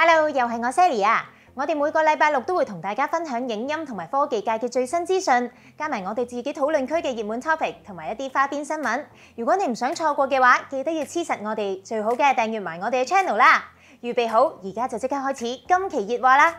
Hello， 又係我 Sally 啊！我哋每個禮拜六都會同大家分享影音同埋科技界嘅最新資訊，加埋我哋自己討論區嘅熱門 topic 同埋一啲花邊新聞。如果你唔想錯過嘅話，記得要黐實我哋，最好嘅訂閱埋我哋嘅 channel 啦！預備好，而家就即刻開始今期熱話啦！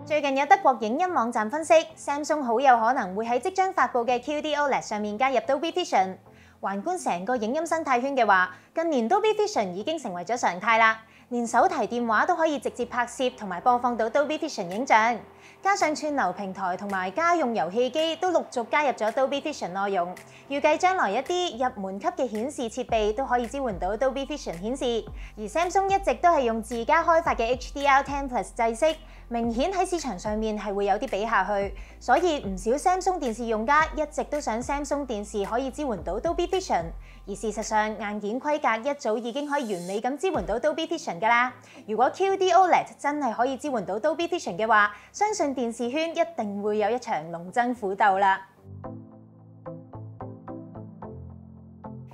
最近有德國影音網站分析 ，Samsung 好有可能會喺即將發布嘅 QD OLED 上面加入 Dolby Vision。環觀成個影音生態圈嘅話，近年 Dolby Vision 已經成為咗常態啦，連手提電話都可以直接拍攝同埋播放到 Dolby Vision 影像，加上串流平台同埋家用遊戲機都陸續加入咗 Dolby Vision 內容，預計將來一啲入門級嘅顯示設備都可以支援到 Dolby Vision 顯示。而 Samsung 一直都係用自家開發嘅 HDR10 Plus 製式，明顯喺市場上面係會有啲比下去，所以唔少 Samsung 電視用家一直都想 Samsung 電視可以支援到 Dolby Vision， 而事實上硬件規格一早已經可以完美咁支援到 Dolby Vision 㗎啦。如果 QD OLED 真係可以支援到 Dolby Vision 嘅話，相信電視圈一定會有一場龍爭虎鬥啦。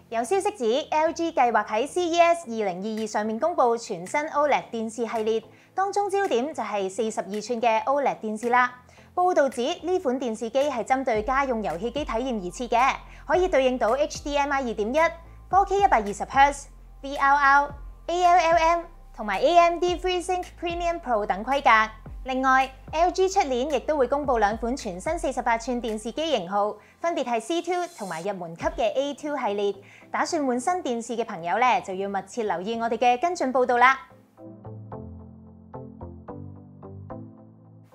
有消息指 LG 計劃喺 CES 2022上面公佈全新 OLED 電視系列，當中焦點就係42寸嘅 OLED 電視啦。報導指呢款電視機係針對家用遊戲機體驗而設嘅，可以對應到 HDMI 2.1、4K 120Hz、VRR、ALLM 同埋 AMD FreeSync Premium Pro 等規格。另外 ，LG 出年亦都會公佈兩款全新48寸電視機型號，分別係 C2 同埋入門級嘅 A2 系列。打算換新電視嘅朋友咧，就要密切留意我哋嘅跟進報導啦。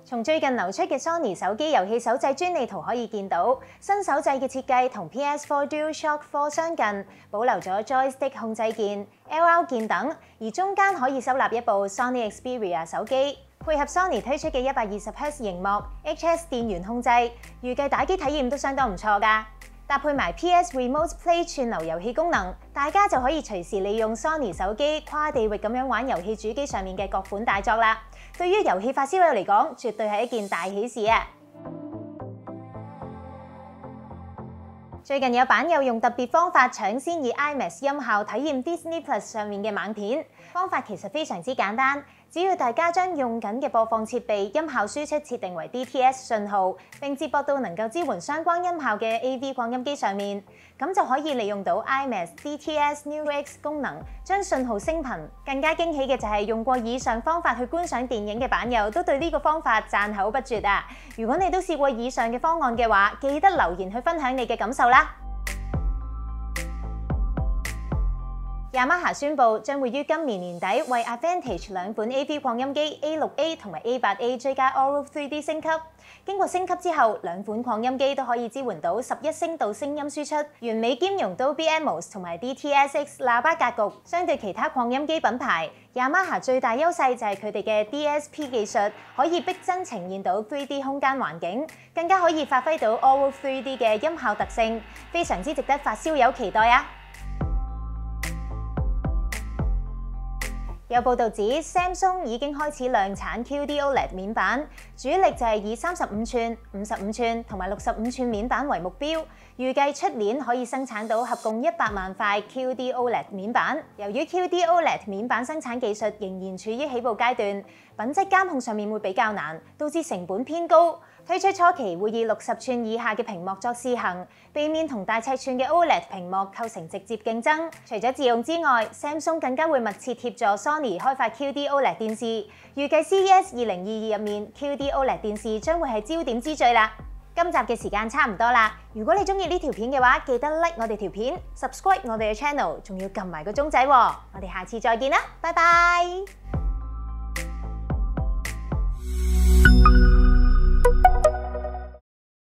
從最近流出嘅 Sony 手機遊戲手掣專利圖可以見到，新手掣嘅設計同 PS4 DualShock 4相近，保留咗 Joystick 控制鍵、LR 鍵等，而中間可以收納一部 Sony Xperia 手機。配合 Sony 推出嘅120Hz 螢幕、HS 電源控制，預計打機體驗都相當唔錯㗎。搭配埋 PS Remote Play 串流遊戲功能，大家就可以隨時利用 Sony 手機跨地域咁樣玩遊戲主機上面嘅各款大作啦。對於遊戲發燒友嚟講，絕對係一件大喜事啊！最近有版友用特別方法搶先以 IMAX 音效體驗 Disney Plus 上面嘅猛片，方法其實非常之簡單。只要大家將用緊嘅播放設備音效輸出設定為 DTS 信號，並接駁到能夠支援相關音效嘅 AV 擴音機上面，咁就可以利用到 IMAX DTS New X 功能，將信號升頻。更加驚喜嘅就係用過以上方法去觀賞電影嘅版友都對呢個方法讚口不絕啊！如果你都試過以上嘅方案嘅話，記得留言去分享你嘅感受啦！Yamaha 宣布將會於今年年底為 Advantage 兩款 AV 擴音機 A6A 同埋 A8A 追加 Aural 3D 升級。經過升級之後，兩款擴音機都可以支援到11聲道聲音輸出，完美兼容 Dolby Atmos 同埋 DTS:X 喇叭格局。相對其他擴音機品牌 ，Yamaha 最大優勢就係佢哋嘅 DSP 技術，可以逼真呈現到 3D 空間環境，更加可以發揮到 Aural 3D 嘅音效特性，非常之值得發燒友期待啊！有報導指 Samsung 已經開始量產 QD OLED 面板，主力就係以35寸、55寸同埋65寸面板為目標，預計出年可以生產到合共100萬塊 QD OLED 面板。由於 QD OLED 面板生產技術仍然處於起步階段，品質監控上面會比較難，導致成本偏高。推出初期會以60寸以下嘅屏幕作試行，避免同大尺寸嘅 OLED 屏幕構成直接競爭。除咗自用之外 ，Samsung 更加會密切協助 Sony 開發 QD OLED 電視。預計 CES 2022入面 QD OLED 電視將會係焦點之最啦。今集嘅時間差唔多啦，如果你中意呢條片嘅話，記得 like 我哋條片 ，subscribe 我哋嘅 channel， 仲要撳埋個鐘仔喎。我哋下次再見啦，拜拜。